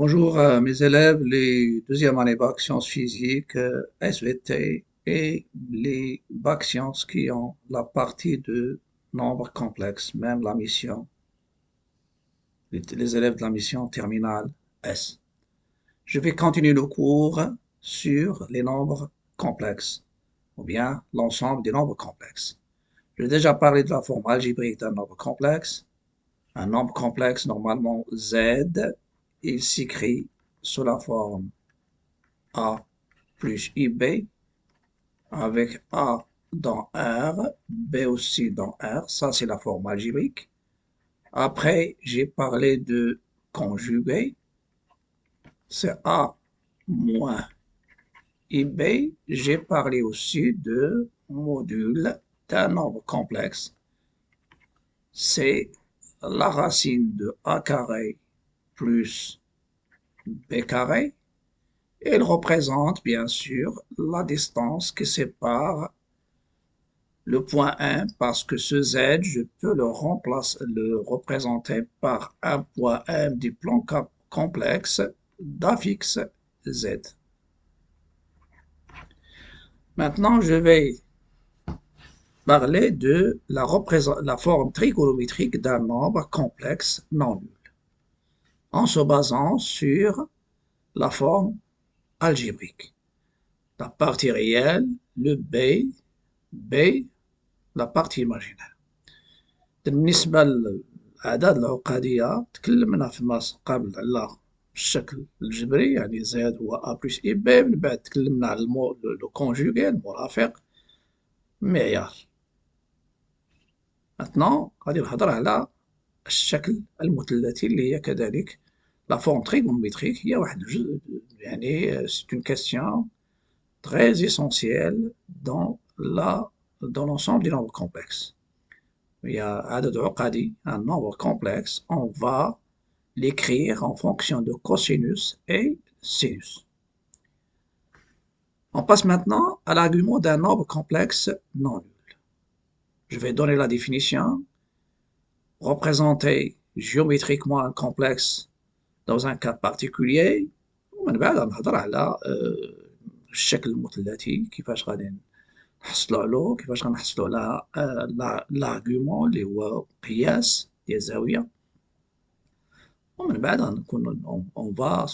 Bonjour à mes élèves, les deuxième année bac sciences physiques, SVT et les bac sciences qui ont la partie de nombres complexes, même la mission, les élèves de la mission terminale S. Je vais continuer le cours sur les nombres complexes, ou bien l'ensemble des nombres complexes. J'ai déjà parlé de la forme algébrique d'un nombre complexe. Un nombre complexe, normalement Z, il s'écrit sous la forme A plus IB, avec A dans R, B aussi dans R, ça c'est la forme algébrique. Après, j'ai parlé de conjugué, c'est A moins IB. J'ai parlé aussi de module d'un nombre complexe, c'est la racine de A carré plus B carré. Et il représente bien sûr la distance qui sépare le point 1 parce que ce Z, je peux le représenter par un point M du plan complexe d'affixe Z. Maintenant, je vais parler de la forme trigonométrique d'un nombre complexe non nul en se basant sur la forme algébrique. La partie réelle, le B, la partie imaginaire. بالنسبة للأعداد العقدية تكلمنا فيما قبل على الشكل الجبري، يعني زد هو أ بلس إي بي. من بعد تكلمنا على لو كونجوغي المرافق معيار. maintenant غادي نهضر على الشكل المثلثي اللي هي كذلك لا فورم تريغونوميتريك. هي واحد الجزء، يعني سي اون كاستيون très essentielle dans l'ensemble du nombre complexe. Il y a عدد عقدي, un nombre complexe, on va l'écrire en fonction de cosinus et sinus. On passe maintenant à l'argument d'un nombre complexe non nul. Je vais donner la définition. Représenter géométriquement un complexe dans un cas particulier. ومن بعد نهضر على الشكل المثلثي كيفاش غادي نحصلوا عليه، كيفاش غنحصلوا على l'argument اللي هو قياس ديال الزاوية. ومن بعد غنكون on va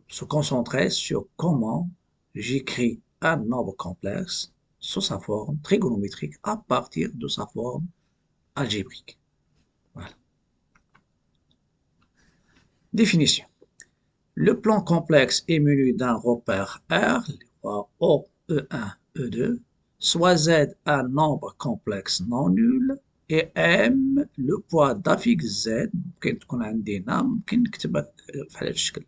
se concentrer sur comment j'écris un nombre complexe sous sa forme trigonométrique à partir de sa forme algébrique. Voilà. Définition. Le plan complexe est muni d'un repère R, O, E1, E2, soit Z un nombre complexe non nul, et M le poids d'affixe Z. ممكن تكون عندنا، ممكن نكتبها في هذا الشكل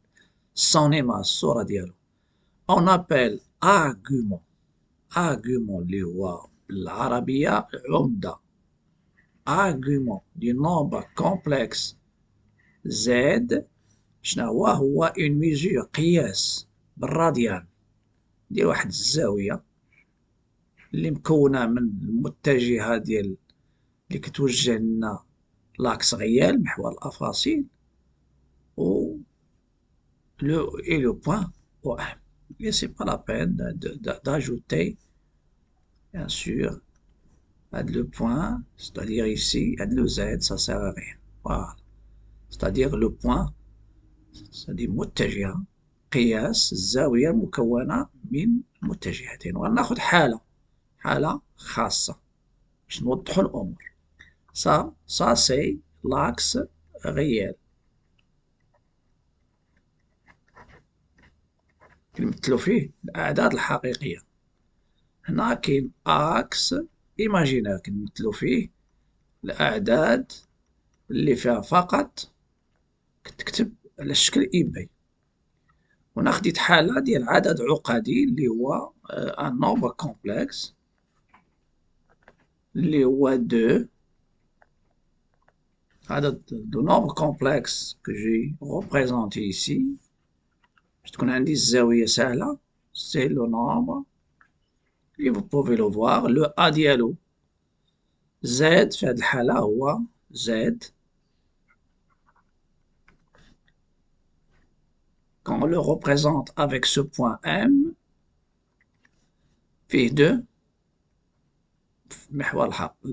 صونيما الصورة ديالو. On appelle argument اللي هو بالعربية عمدة. argument du nombre complexe Z شنو هو une mesure قياس بالراديان ديال واحد الزاوية اللي مكونة من المتجهة ديال اللي كتوجه لنا لاكس غيال محور الأفاصيل و le point OM. Et c'est pas la peine d'ajouter bien sûr le point, c'est-à-dire ici le Z, ça sert à rien. Voilà. C'est-à-dire le point، c'est-à-dire متجهة قياس الزاوية المكونة من متجهتين. وغناخد حالة خاصة باش نوضحو الأمور. ça c'est l'axe réel كنمثلو فيه الأعداد الحقيقية. هنا كاين اكس ايماجينير كنمثلو فيه الأعداد اللي فيها فقط كتكتب على الشكل اي بي. هنا خديت حالة ديال عدد عقدي اللي هو ان نومبر كومبلكس اللي هو 2. عدد دو نومبر كومبلكس كو جي ريبريزونتي ايسي باش تكون عندي الزاوية سهلة. سي لو نومبر et vous pouvez le voir le A ديالو Z في هاد الحالة هو Z quand on le représente avec ce point M, فيه 2 محور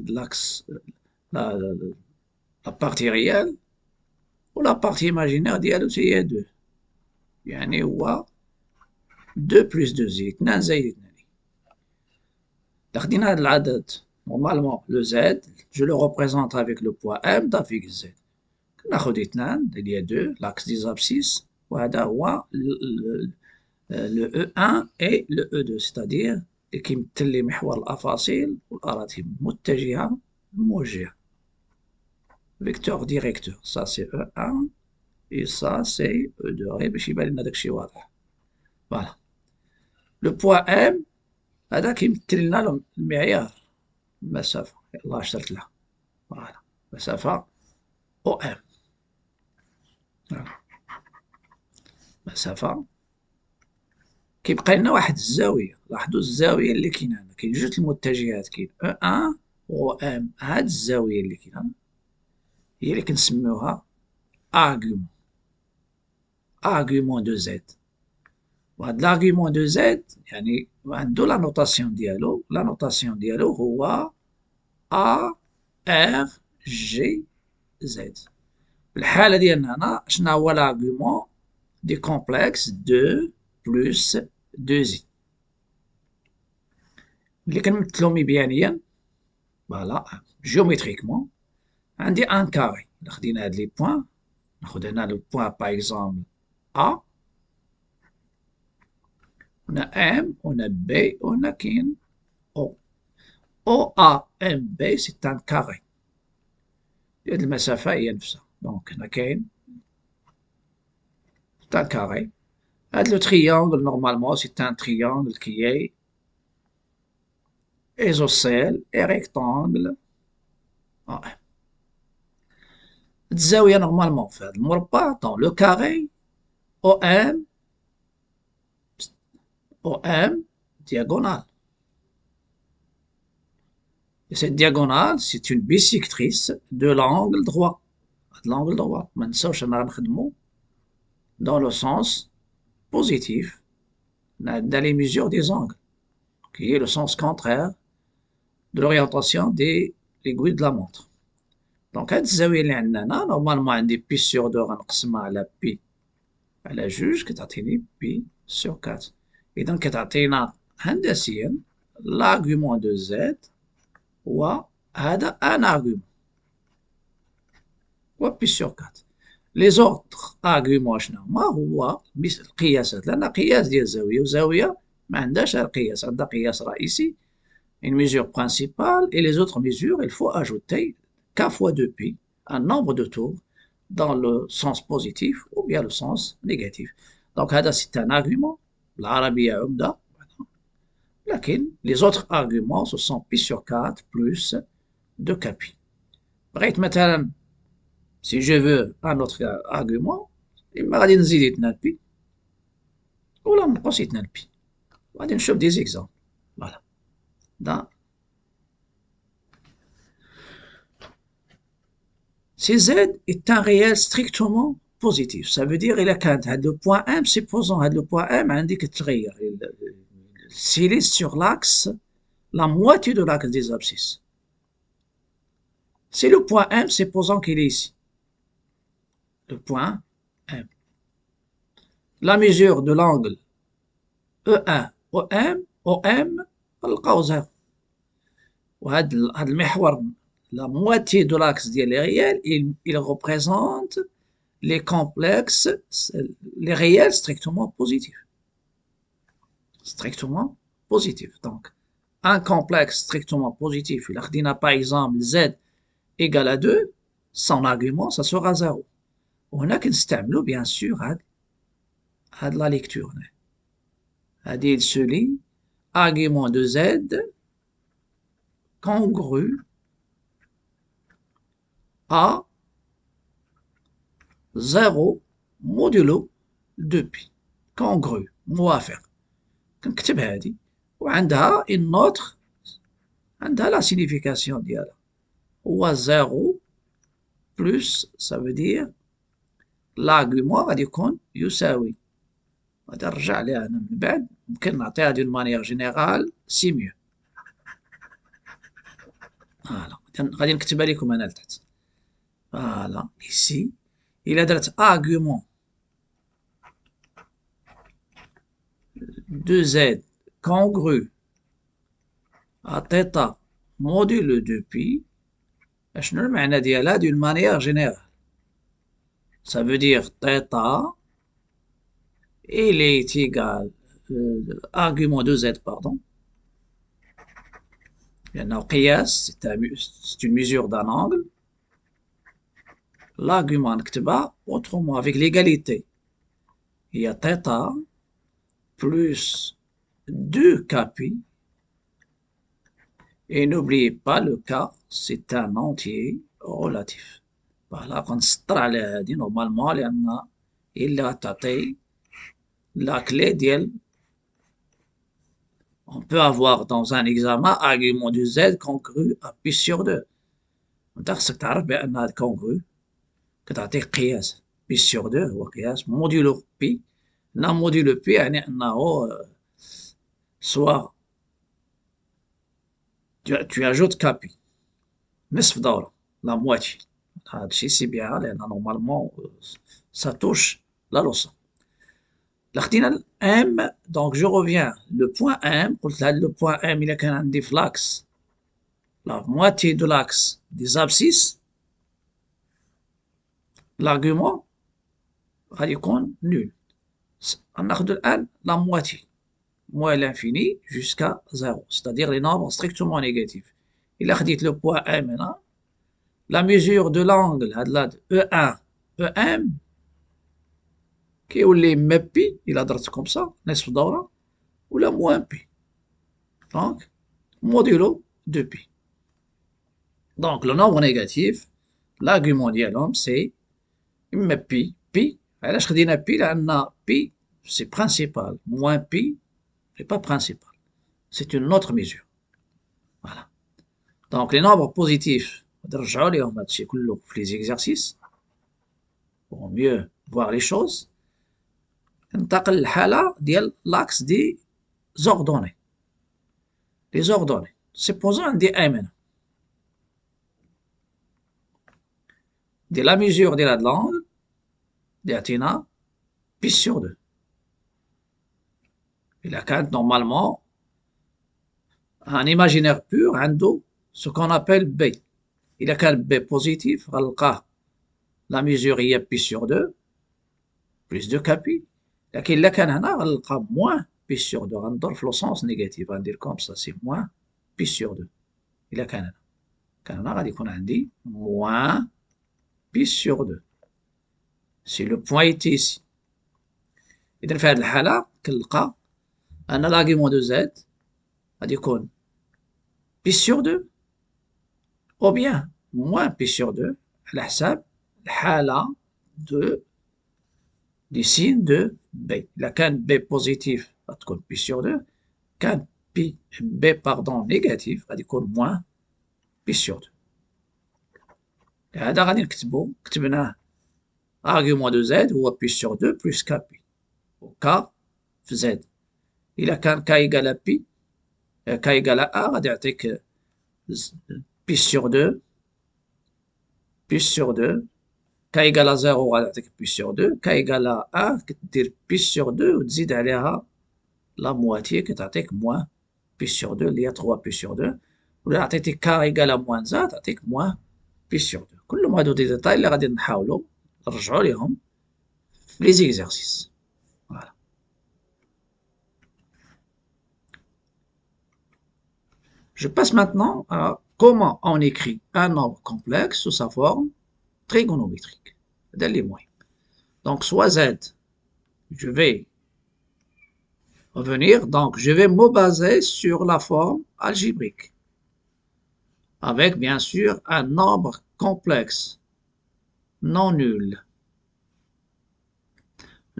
l'axe, la, la partie réelle ولا partie imaginaire ديالو هي 2 يعني هو 2 plus 2 زائد 2 زائد 2 خدينا هذا العدد normalement le Z je le représente avec le poids M d'avec Z ناخد 2 il y a 2 l'axe des abscisses وهذا هو le E1 et le E2 c'est-à-dire اللي كيمثل لي محور الأفاصيل والأراضي متجهة موجهة vecteur directeur ça c'est E1 et ça c'est E2 غير باش يبان لنا داكشي واضح فوالا لو بوا M هذا كيمثل لنا المعيار المسافة يلاه شرت لها فوالا مسافة OM مسافة كيبقى لنا واحد الزاوية لاحظوا الزاوية اللي كاينة هنا كاين جوج المتجهات كاين E1 و M هاد الزاوية اللي كاينة هي اللي كنسميوها argument دو Z وهاد l'argument دو Z يعني عندو لا نوتاسيون ديالو هو A R G Z في الحالة ديالنا هنا شنو هو l'argument دي كومبلكس 2 بلس 2 زي اللي كنمثلو مبيانيا فوالا جيوميتريكمون عندي ان كاري الا خدينا هاد لي بوين ناخد هنا لو بوين باغ اكزومبل A هنا M هنا B وهنا كاين O OAMB سي ان كاري هاد المسافة هي نفسها دونك هنا كاين سي ان كاري هاد لو triangle normalement c'est un triangle qui est isocèle et rectangle الزاوية normalement في هاد المربع dans le carré OM diagonale et cette diagonale c'est une bisectrice de l'angle droit l'angle droit ما نساوش أنا غنخدمو dans le sens positif dans les mesures des angles qui est le sens contraire de l'orientation des aiguilles de la montre دونك هاد الزاوية اللي عندنا هنا نورمالمون عندي بي سور دو غنقسمها على بي على جوج كتعطيني بي سور كات إذا كتعطينا هندسيا l'argument دو زد هو هذا ان argument هو بي سور كات لي زوطخ argument شنو هما هو القياسات لأن قياس ديال زاوية وزاوية ما عندهاش القياس عندها قياس رئيسي une mesure principale et les autres mesures il faut ajouter K fois 2pi, un nombre de tours dans le sens positif ou bien le sens négatif. Donc, c'est un argument. L'Arabie Umda. Les autres arguments, ce sont pi sur 4 plus 2kpi. Bref, maintenant, si je veux un autre argument, il m'a dit نزيد 2pi. Ou là, on 2pi. On va نشوف des exemples. Voilà. Dans CZ est un réel strictement positif. Ça veut dire إلا كانت هاد le point M, supposons هاد le point M عندي كتغير s'il est sur l'axe, la moitié de l'axe des abscisses. C'est le point M, supposons qu'il est ici. Le point M. La mesure de l'angle E1 OM نلقاو 0. وهاد المحور la moitié de l'axe ديال les réels, il représente les complexes, les réels strictement positifs. Strictement positifs. Donc, un complexe strictement positif, il a par exemple Z égale à 2, son argument, ça sera 0. On a qu'un bien sûr, à de la lecture. Il se lit argument de Z congru à 0 modulo 2pi congru موافق كنكتب هذه وعندها une autre عندها la signification ديالها هو 0 plus ça veut dire l'argument غادي يكون يساوي غادي نرجع ليها أنا من بعد، ممكن نعطيها دون مانيير جينيرال سي ميو. فوالا غادي نكتبها لكم هنا لتحت. فوالا إيسي إلا درت أرغيومون دو زد كونغرو à θ modulo de pi, شنو المعنى ديالها d'une manière générale. Ça veut dire θ il est égal argument de z pardon لأنه قياس c'est une mesure d'un angle. L'argument نكتبها autrement avec l'égalité. Il y a θ plus 2kπ. Et n'oubliez pas le K, c'est un entier relatif. Voilà, غنسطر على هادي نورمالمون لأن هي اللي غتعطي la clé ديال. On peut avoir dans un examen argument de Z congru à pi sur 2. انت خصك تعرف بأن هاد congru كتعطيك قياس pi sur 2 هو قياس modulo pi. هنا modulo pi يعني أنه soit tu ajoutes kπ نصف دورة la moitié. هادشي سي بيان لأن نورمالمون ça touche la leçon. لا خدينا M, donc je reviens le point M. قلت هاد le point M إلا كان عندي في l'axe la moitié de l'axe des abscisses l'argument غادي يكون nul. غناخدو الآن la moitié moins l'infini jusqu'à 0, c'est-à-dire les nombres strictement négatifs. إلا خديت le point M هنا la mesure de l'angle هاد لاد E1 EM كيولي م بي إلا درت كوم سا نصف دورة ولا موان بي دونك modulo de pi. Donc le nombre négatif l'argument ديالهم سي م بي بي. علاش خدينا بي لأن بي سي principal moins بي n'est pas principal, c'est une autre mesure. Voilà. Donc les nombres positifs نرجعوا ليهم هادشي كله في les exercices pour mieux voir les choses. ننتقل للحالة ديال l'axe des ordonnées. Les ordonnées. Supposons عندي M هنا. ديال la mesure ديال هاد l'angle يعطينا pi sur 2. إلا كانت normalement un imaginaire pur عنده ce qu'on appelle B. إلا كان B positif غنلقاه la mesure هي pi sur 2 plus 2kπ. لكن إلا كان هنا غنلقى moins pi sur 2 غندور في لو سونس نيجاتيف غندير كوم سا سي moins pi sur 2. إلا كان هنا غادي يكون عندي moins pi sur 2 si le point était ici. إذا في هذه الحالة كنلقى أن l'argument de Z غادي يكون pi sur 2 ou bien moins pi sur 2 على حساب الحالة du signe de B. إلا كان B positif غتكون pi sur 2. كان B pardon négatif غادي يكون moins pi sur 2. هذا غادي نكتبو كتبناه argument de Z هو pi sur 2 plus kπ و K في Z. إلا كان K égale à pi K égale à A غادي يعطيك pi sur 2 K égale à 0 غادي يعطيك pi sur 2 K égale à 1 كدير pi sur 2 وتزيد عليها لا مواتي كتعطيك moins pi sur 2 اللي هي 3 pi sur 2. ولا عطيتي K égale à moins 1 تعطيك moins pi sur 2. كلهم هادو دي ديتاي اللي غادي نحاولو نرجعو ليهم في لي زيكزارسيس. Voilà. Je passe maintenant à comment on écrit un nombre complexe sous sa forme trigonométrique. Les moyens. Donc, soit Z, je vais revenir, donc je vais me baser sur la forme algébrique. Avec bien sûr un nombre complexe non nul.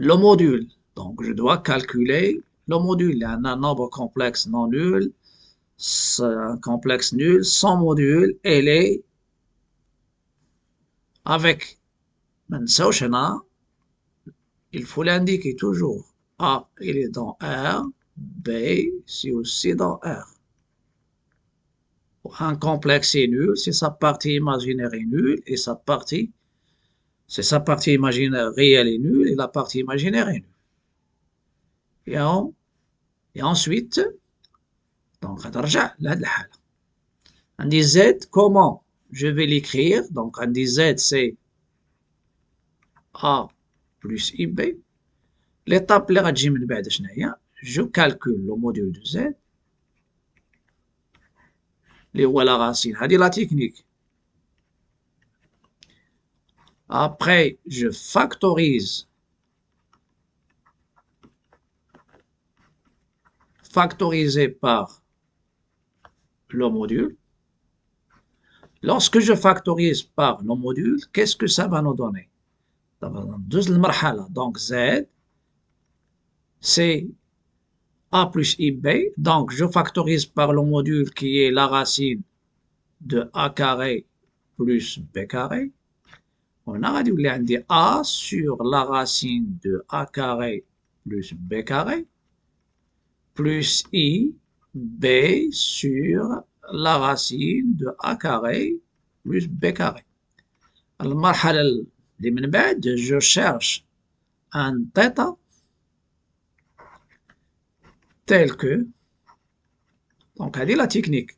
Le module, donc je dois calculer le module. Un nombre complexe non nul, un complexe nul, sans module, elle est avec il faut l'indiquer toujours A, il est dans R, B, c'est aussi dans R. Un complexe est nul si sa partie imaginaire est nulle et sa partie imaginaire réelle est nulle et la partie imaginaire est nulle. Et, et ensuite, donc, on dit Z, comment je vais l'écrire? Donc, on dit Z, c'est A plus IB. L'étape اللي غتجي من بعد شنو هي؟ جو calcule le module de Z اللي هو la racine. هذه la technique. Après, je factorise factorisé par le module. Lorsque je factorise par le module, qu'est-ce que ça va nous donner? Ça va nous donner deux marhala. Donc Z, c'est A plus IB. Donc je factorise par le module qui est la racine de A carré plus B carré. On a dit A sur la racine de A carré plus B carré plus I B sur la racine de A carré plus B carré. المرحلة اللي من بعد je cherche un θ tel que, donc هذه la technique.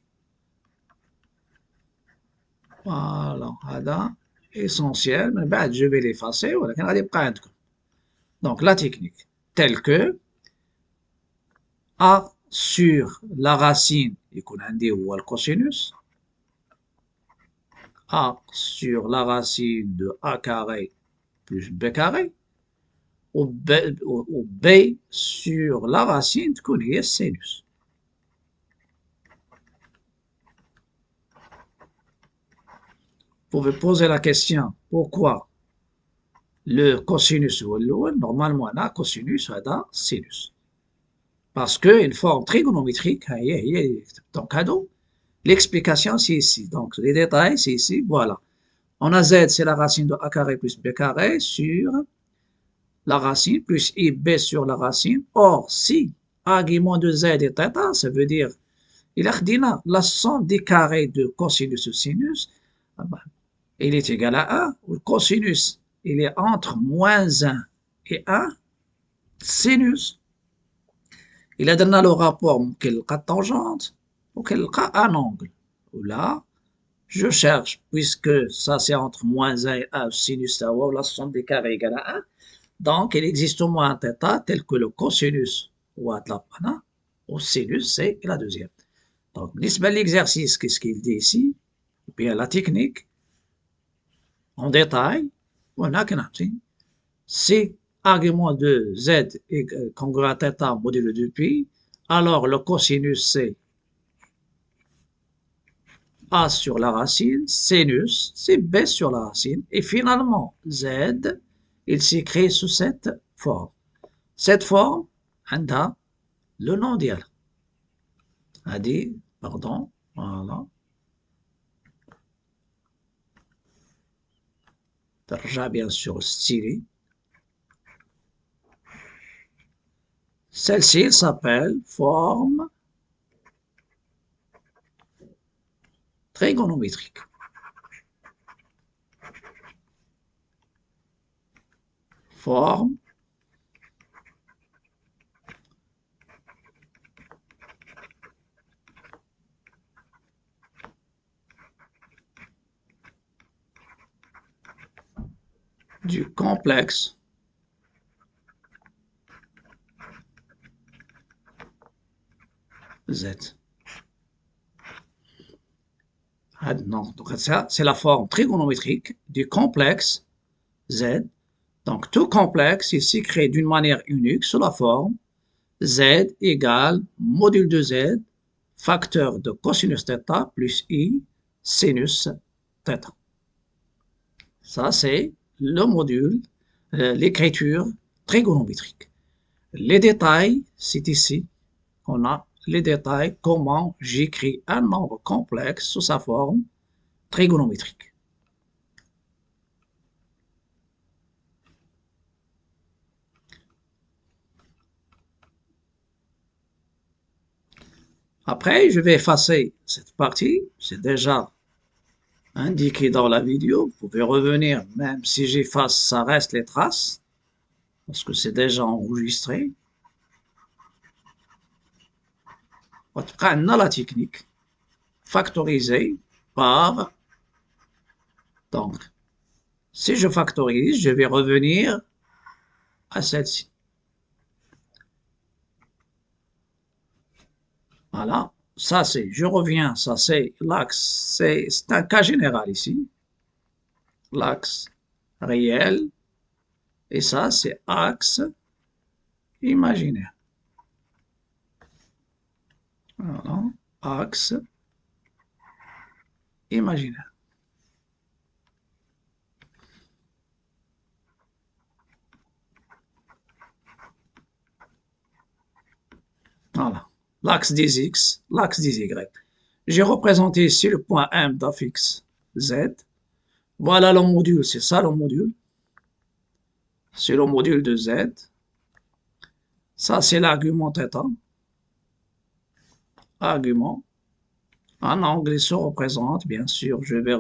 Voilà, هذا essentiel, من بعد je vais l'effacer ولكن غادي يبقى عندكم. Donc la technique telle que A sur la racine يكون عندي هو الكوسينوس A sur la racine de A carré plus B carré ou B sur la racine تكون هي السينوس. Vous pouvez poser la question pourquoi le cosinus هو الأول normalement أنا cosinus هذا sinus parce que une forme trigonométrique هي donc هادو l'explication c'est ici donc les détails c'est ici voilà on a Z c'est la racine de A carré plus B carré sur la racine plus IB sur la racine or si argument de Z est θ ça veut dire il a la somme des carrés de cosinus ou sinus il est égal à 1 le cosinus il est entre moins 1 et 1 sinus il a donné le rapport qu'il a tangente ou qu'il a un angle là je cherche puisque ça c'est entre moins 1 et 1 sinus ou la somme des carrés égale à 1 donc il existe au moins un θ tel que le cosinus ou au sinus c'est la deuxième donc l'exercice qu'est-ce qu'il dit ici ou bien la technique en détail on a qu'un si argument de Z est congruent à θ modulo de pi, alors le cosinus c'est A sur la racine, sinus c'est B sur la racine, et finalement Z, il s'écrit sous cette forme. Cette forme, on a le nom d'elle. A dit, pardon, voilà. ترجع bien sûr stylé. Celle-ci s'appelle forme trigonométrique. Forme du complexe Z. Ah, non, donc ça, c'est la forme trigonométrique du complexe Z. Donc tout complexe il s'écrit d'une manière unique sous la forme Z égale module de Z facteur de cosinus θ plus I sinus θ. Ça c'est le module, l'écriture trigonométrique. Les détails, c'est ici qu'on a les détails comment j'écris un nombre complexe sous sa forme trigonométrique. Après, je vais effacer cette partie. C'est déjà indiqué dans la vidéo. Vous pouvez revenir, même si j'efface, ça reste les traces, parce que c'est déjà enregistré. On a la technique factorisée par, donc, si je factorise, je vais revenir à celle-ci. Voilà, ça c'est, je reviens, ça c'est l'axe, c'est un cas général ici, l'axe réel, et ça c'est axe imaginaire. Voilà, axe imaginaire. Voilà, l'axe des X, l'axe des Y. J'ai représenté ici le point M d'affixe Z. Voilà le module, c'est ça le module. C'est le module de Z. Ça, c'est l'argument θ. Argument. En anglais, se représente, bien sûr, je vais...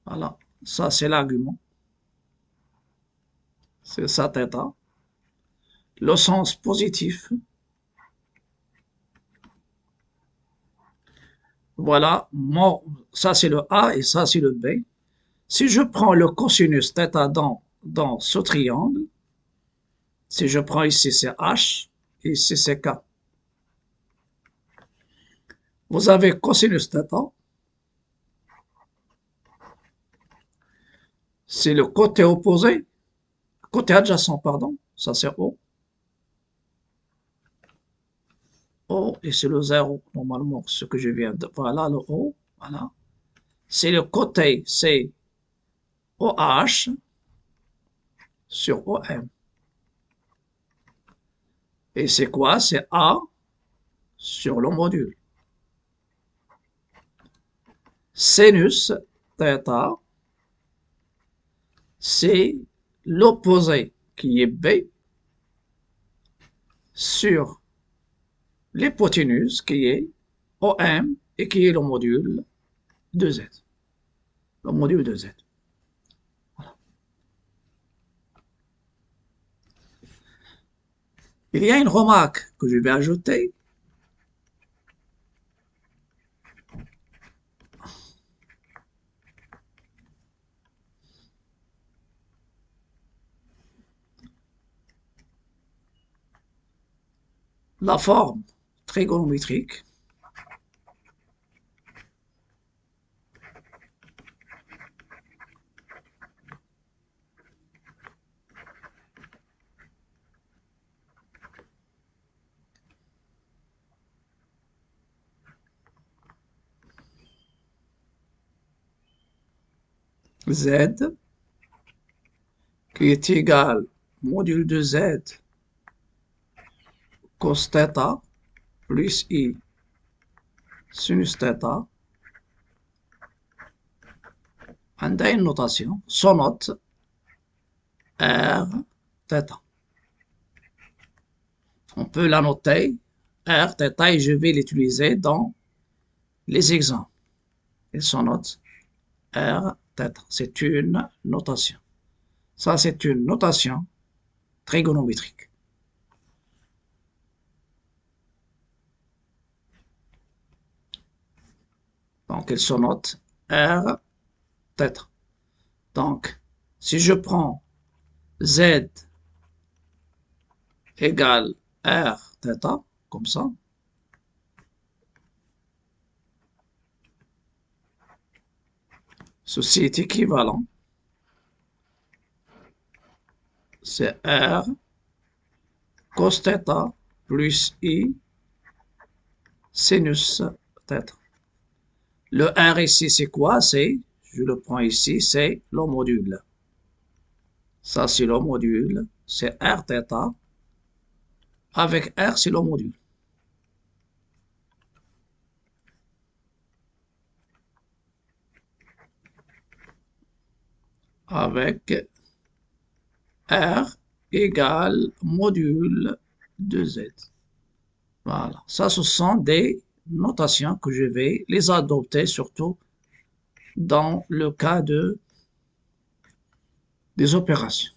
Voilà, ça, c'est l'argument. C'est ça, θ. Le sens positif. Voilà, ça, c'est le A et ça, c'est le B. Si je prends le cosinus θ dans ce triangle, si je prends ici, c'est H, et ici, c'est K. Vous avez cosinus θ, c'est le côté opposé, côté adjacent, pardon, ça c'est O. O, et c'est le 0, normalement, ce que je viens de... Voilà, le O, voilà. C'est le côté, c'est OH sur OM. Et c'est quoi? C'est A sur le module. Sinus θ, c'est l'opposé qui est B sur l'hypoténuse qui est OM et qui est le module de Z. Le module de Z. Voilà. Il y a une remarque que je vais ajouter. La forme trigonométrique Z qui est égal module de Z cos θ plus I sinus θ. On a une notation, son note R θ. On peut la noter R θ et je vais l'utiliser dans les exemples. Et son note R θ. C'est une notation. Ça, c'est une notation trigonométrique. Donc, elle se note R θ. Donc, si je prends Z égale R θ, comme ça, ceci est équivalent. C'est R cos θ plus I sinus θ. Le R ici, c'est quoi? C'est, je le prends ici, c'est le module. Ça, c'est le module. C'est R θ. Avec R, c'est le module. Avec R égale module de Z. Voilà. Ça, ce sont des notations que je vais les adopter, surtout dans le cas des opérations.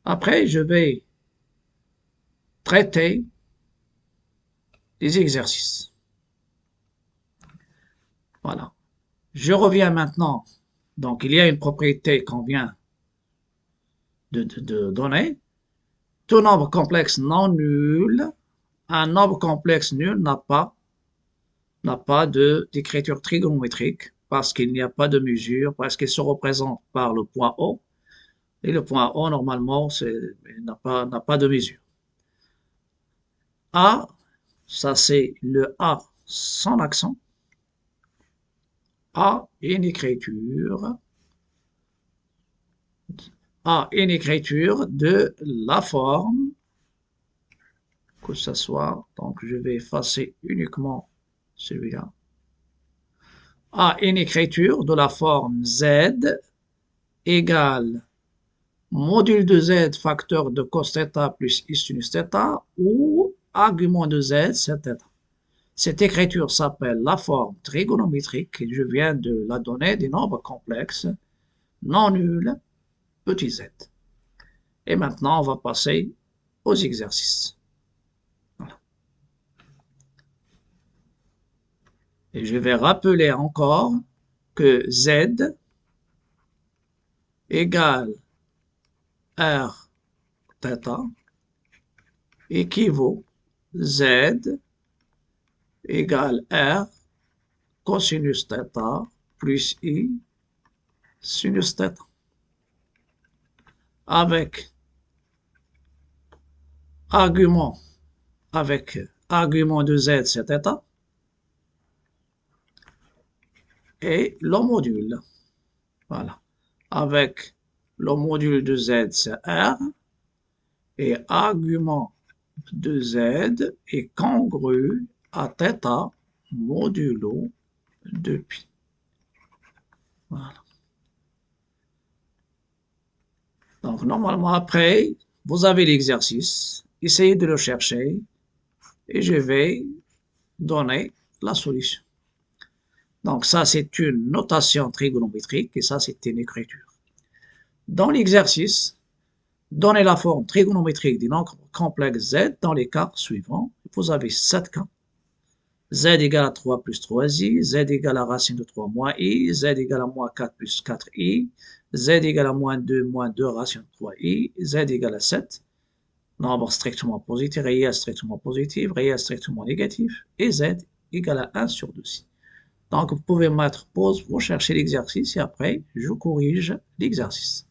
Après, je vais traiter les exercices. Voilà. Je reviens maintenant. Donc, il y a une propriété qu'on vient de donner. Tout nombre complexe non nul, un nombre complexe nul n'a pas d'écriture trigonométrique parce qu'il n'y a pas de mesure, parce qu'il se représente par le point O. Et le point O, normalement, n'a pas de mesure. A, ça c'est le A sans accent. A, une écriture. A, une écriture de la forme, que ce soit, donc je vais effacer uniquement celui-là. A, une écriture de la forme Z égale module de Z facteur de cos θ plus I sinus θ ou argument de Z, c'est θ. Cette écriture s'appelle la forme trigonométrique et je viens de la donner des nombres complexes non nuls petit z. Et maintenant, on va passer aux exercices. Voilà. Et je vais rappeler encore que Z égale R θ équivaut Z égale R cosinus θ plus I sinus θ. Avec argument de Z, c'est θ. Et le module. Voilà. Avec le module de Z, c'est R. Et argument de Z est congru à θ modulo de pi. Voilà. Donc, normalement, après, vous avez l'exercice. Essayez de le chercher et je vais donner la solution. Donc, ça, c'est une notation trigonométrique et ça, c'est une écriture. Dans l'exercice, donnez la forme trigonométrique du nombre complexe Z dans les cas suivants. Vous avez 7 cas. Z égale à 3 plus 3i, Z égale à racine de 3 moins i, Z égale à moins 4 plus 4i, Z égale à moins 2 racine de 3i, Z égale à 7. Nombre strictement positif, réel strictement positif, réel strictement négatif, et Z égale à 1 sur 2i. Donc, vous pouvez mettre pause pour chercher l'exercice et après, je corrige l'exercice.